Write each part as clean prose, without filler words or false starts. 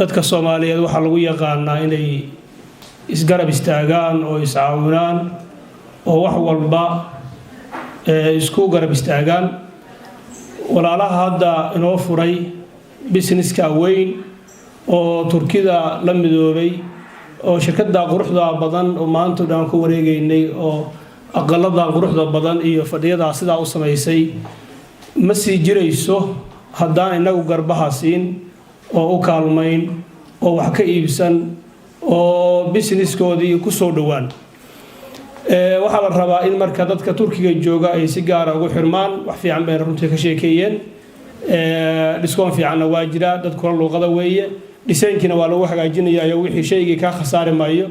dadka Soomaaliyeed waxa lagu yaqaanaa inay isgarab istaagaan oo iscaawinaan oo wax walba isku garab istaagaan walaalaha hadda inoo furay businesska weyn oo Turkida la midoobay oo shirkadda quruxda badan oo maanta dhan ku wareegaynay oo aqalada quruxda badan iyo fadhiyada sida u sameysay ma sii jirayso haddaan inagu garbaha siin oo u kaalmayn oo wax ka iibsan oo businesskoodii ku soo dhawaan waxa la rabaa in marka dadka Turkiga jooga ay si gaar ah ugu xirmaan wax fiican bay runtii ka sheekeeyeen diskoon fiicanna waa jira dad kula luqada weeye dhisaynkina waa lagu hagaajinayaa wixii shayga ka khasaare maayo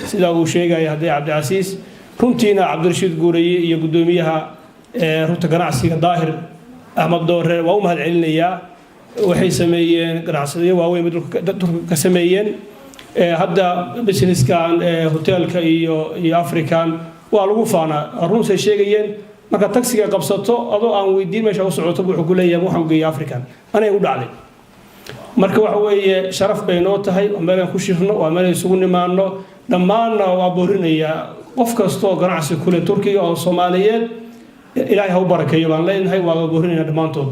sida uu sheegay haday Cabdicaziis runtiina Cabdirashiid Guureeye iyo gudoomiyaha runta ganacsiga Daahir Ahmad Doore waa u mahad celinayaa waxay sameeyeen ganacsiyo waaweyn dadka ka sameeyeen hadda businesskan hotelka iyo African waa lagu faana runtii sheegayeen marka taxiga qabsato adoo aan weydiin meesha u socoto wuxuu ku leeyahay waxaan geeyay African anay u dhacday marka waxa weeye sharaf bay noo tahay oo meel aan ku shirno oo meel isugu nimaano dhammaan waa boorinaya qof kasto ganacsi kule Turkiga oo Soomaaliyeed ilaahay ha u barakeeyo baan leenahay waa boorinaya dhamaantood